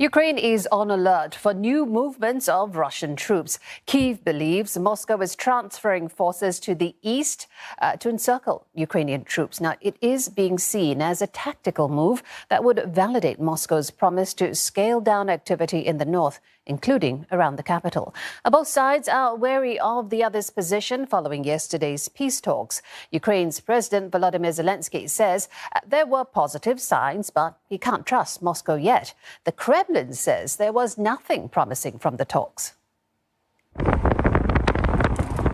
Ukraine is on alert for new movements of Russian troops. Kyiv believes Moscow is transferring forces to the east to encircle Ukrainian troops. Now, it is being seen as a tactical move that would validate Moscow's promise to scale down activity in the north, including around the capital. Both sides are wary of the other's position following yesterday's peace talks. Ukraine's President Volodymyr Zelenskyy says there were positive signs, but he can't trust Moscow yet. The Kremlin says there was nothing promising from the talks.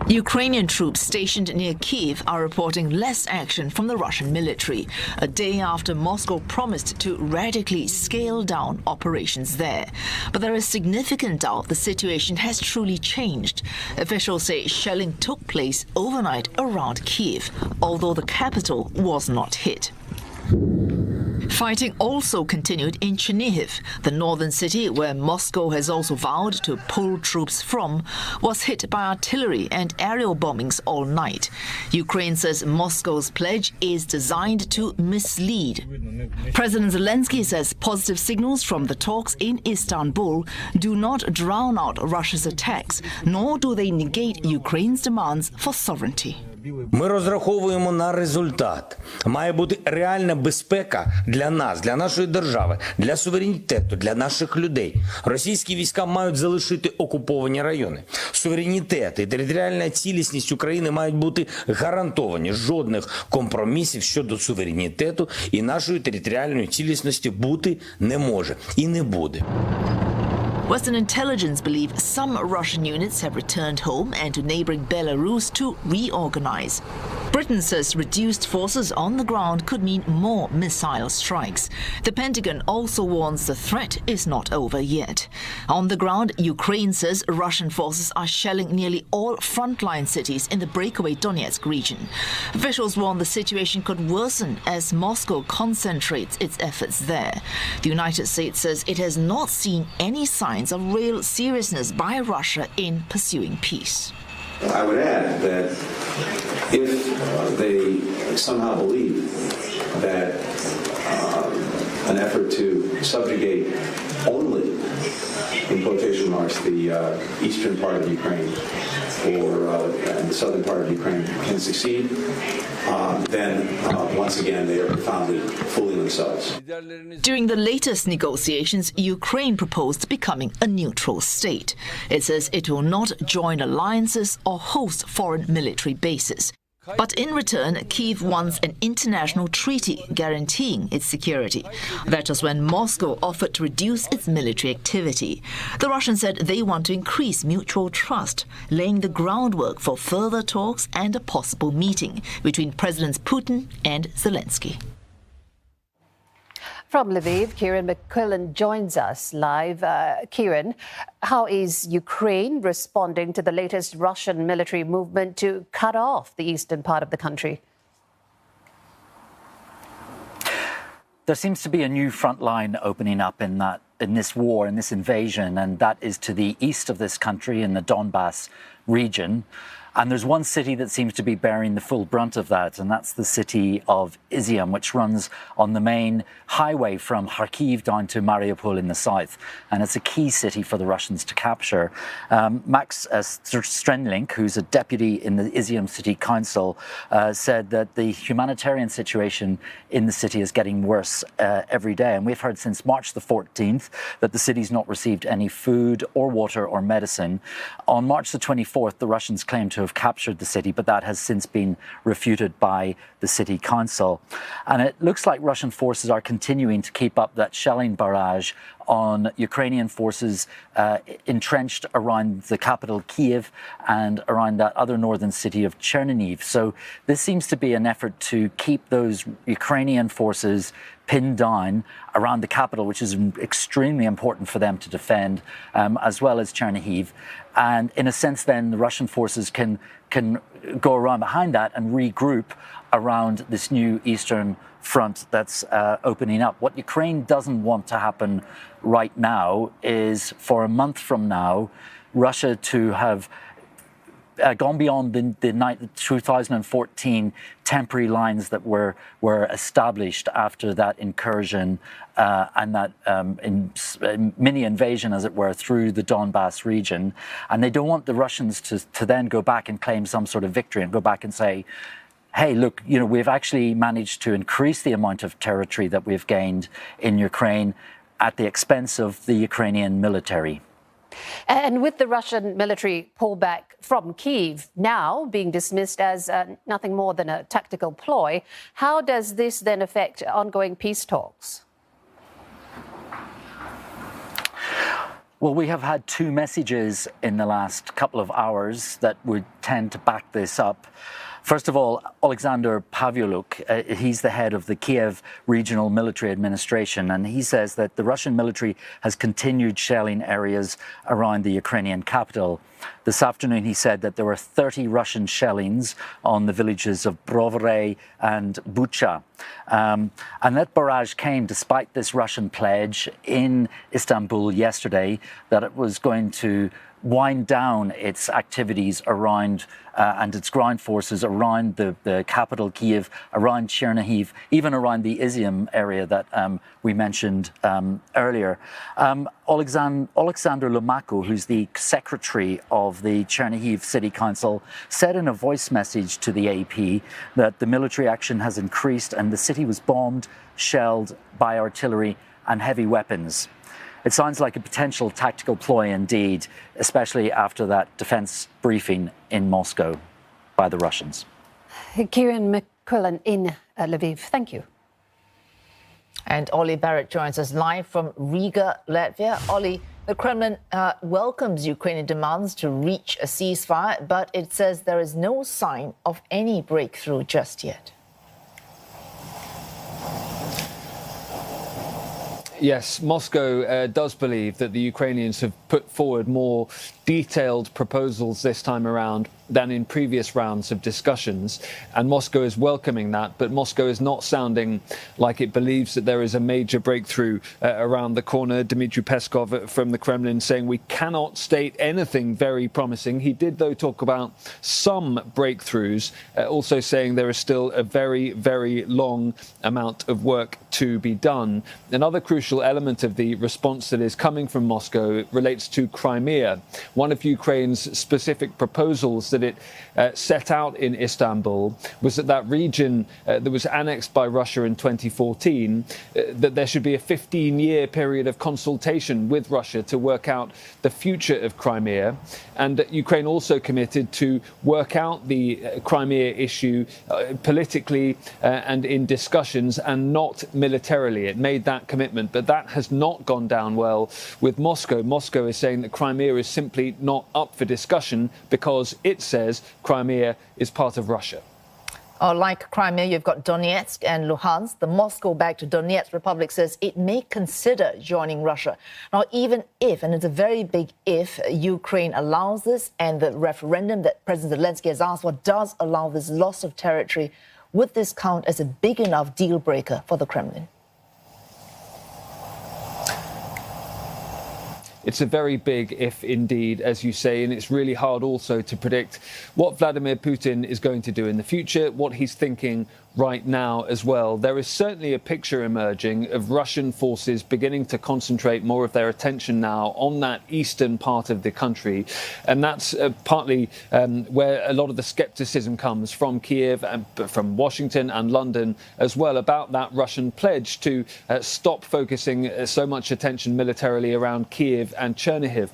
Ukrainian troops stationed near Kyiv are reporting less action from the Russian military, a day after Moscow promised to radically scale down operations there. But there is significant doubt the situation has truly changed. Officials say shelling took place overnight around Kyiv, although the capital was not hit. Fighting also continued in Chernihiv. The northern city, where Moscow has also vowed to pull troops from, was hit by artillery and aerial bombings all night. Ukraine says Moscow's pledge is designed to mislead. President Zelenskyy says positive signals from the talks in Istanbul do not drown out Russia's attacks, nor do they negate Ukraine's demands for sovereignty. Ми розраховуємо на результат. Має бути реальна безпека для нас, для нашої держави, для суверенітету, для наших людей. Російські війська мають залишити окуповані райони. Суверенітет і територіальна цілісність України мають бути гарантовані. Жодних компромісів щодо суверенітету і нашої територіальної цілісності бути не може і не буде. Western intelligence believe some Russian units have returned home and to neighboring Belarus to reorganize. Britain says reduced forces on the ground could mean more missile strikes. The Pentagon also warns the threat is not over yet. On the ground, Ukraine says Russian forces are shelling nearly all frontline cities in the breakaway Donetsk region. Officials warn the situation could worsen as Moscow concentrates its efforts there. The United States says it has not seen any signs of real seriousness by Russia in pursuing peace. I would add that if they somehow believe that an effort to subjugate only, in quotation marks, the eastern part of Ukraine and the southern part of Ukraine can succeed, then once again they are profoundly fooling themselves. During the latest negotiations, Ukraine proposed becoming a neutral state. It says it will not join alliances or host foreign military bases. But in return, Kyiv wants an international treaty guaranteeing its security. That was when Moscow offered to reduce its military activity. The Russians said they want to increase mutual trust, laying the groundwork for further talks and a possible meeting between Presidents Putin and Zelenskyy. From Lviv, Kieran McQuillan joins us live. Kieran, how is Ukraine responding to the latest Russian military movement to cut off the eastern part of the country? There seems to be a new front line opening up in this war, in this invasion, and that is to the east of this country in the Donbass region. And there's one city that seems to be bearing the full brunt of that, and that's the city of Izium, which runs on the main highway from Kharkiv down to Mariupol in the south. And it's a key city for the Russians to capture. Max Strenlink, who's a deputy in the Izium City Council, said that the humanitarian situation in the city is getting worse every day. And we've heard since March the 14th that the city's not received any food or water or medicine. On March the 24th, the Russians claimed to have captured the city, but that has since been refuted by the city council. And it looks like Russian forces are continuing to keep up that shelling barrage on Ukrainian forces entrenched around the capital Kyiv and around that other northern city of Chernihiv. So this seems to be an effort to keep those Ukrainian forces pinned down around the capital, which is extremely important for them to defend, as well as Chernihiv. And in a sense, then the Russian forces can go around behind that and regroup around this new eastern front that's opening up. What Ukraine doesn't want to happen right now is for a month from now, Russia to have gone beyond the 2014 temporary lines that were established after that incursion and that mini invasion, as it were, through the Donbass region. And they don't want the Russians to then go back and claim some sort of victory and go back and say, hey, look, we've actually managed to increase the amount of territory that we've gained in Ukraine at the expense of the Ukrainian military. And with the Russian military pullback from Kyiv now being dismissed as nothing more than a tactical ploy, how does this then affect ongoing peace talks? Well, we have had two messages in the last couple of hours that would tend to back this up. First of all, Alexander Pavyuluk, he's the head of the Kyiv Regional Military Administration, and he says that the Russian military has continued shelling areas around the Ukrainian capital. This afternoon, he said that there were 30 Russian shellings on the villages of Brovary and Bucha. And that barrage came despite this Russian pledge in Istanbul yesterday that it was going to wind down its activities around and its ground forces around the capital Kyiv, around Chernihiv, even around the Izium area that we mentioned earlier. Alexander Lomako, who's the secretary of the Chernihiv City Council, said in a voice message to the AP that the military action has increased and the city was bombed, shelled by artillery and heavy weapons. It sounds like a potential tactical ploy indeed, especially after that defense briefing in Moscow by the Russians. Kieran McQuillan in Lviv. Thank you. And Ollie Barrett joins us live from Riga, Latvia. Ollie, the Kremlin welcomes Ukrainian demands to reach a ceasefire, but it says there is no sign of any breakthrough just yet. Yes, Moscow does believe that the Ukrainians have put forward more detailed proposals this time around than in previous rounds of discussions, and Moscow is welcoming that, but Moscow is not sounding like it believes that there is a major breakthrough around the corner. Dmitry Peskov from the Kremlin saying we cannot state anything very promising. He did, though, talk about some breakthroughs, also saying there is still a very, very long amount of work to be done. Another crucial element of the response that is coming from Moscow relates to Crimea. One of Ukraine's specific proposals that it set out in Istanbul was that region that was annexed by Russia in 2014, that there should be a 15-year period of consultation with Russia to work out the future of Crimea. And Ukraine also committed to work out the Crimea issue politically and in discussions and not militarily. It made that commitment, but that has not gone down well with Moscow. Moscow is saying that Crimea is simply not up for discussion because it says Crimea is part of Russia. Like Crimea, you've got Donetsk and Luhansk. The Moscow-backed Donetsk Republic says it may consider joining Russia. Now, even if, and it's a very big if, Ukraine allows this and the referendum that President Zelenskyy has asked for does allow this loss of territory, would this count as a big enough deal breaker for the Kremlin? It's a very big if indeed, as you say, and it's really hard also to predict what Vladimir Putin is going to do in the future, what he's thinking right now as well. There is certainly a picture emerging of Russian forces beginning to concentrate more of their attention now on that eastern part of the country. And that's partly where a lot of the skepticism comes from Kyiv and from Washington and London as well about that Russian pledge to stop focusing so much attention militarily around Kyiv and Chernihiv.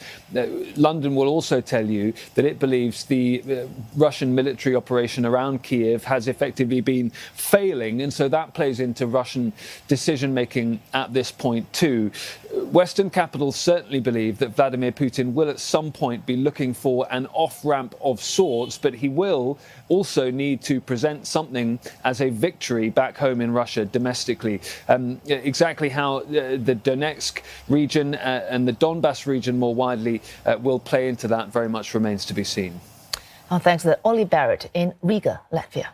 London will also tell you that it believes the Russian military operation around Kyiv has effectively been failing, and so that plays into Russian decision-making at this point too. Western capitals certainly believe that Vladimir Putin will at some point be looking for an off-ramp of sorts, but he will also need to present something as a victory back home in Russia domestically. Exactly how the Donetsk region and the Donbass region more widely will play into that very much remains to be seen. Thanks to Ollie Barrett in Riga, Latvia.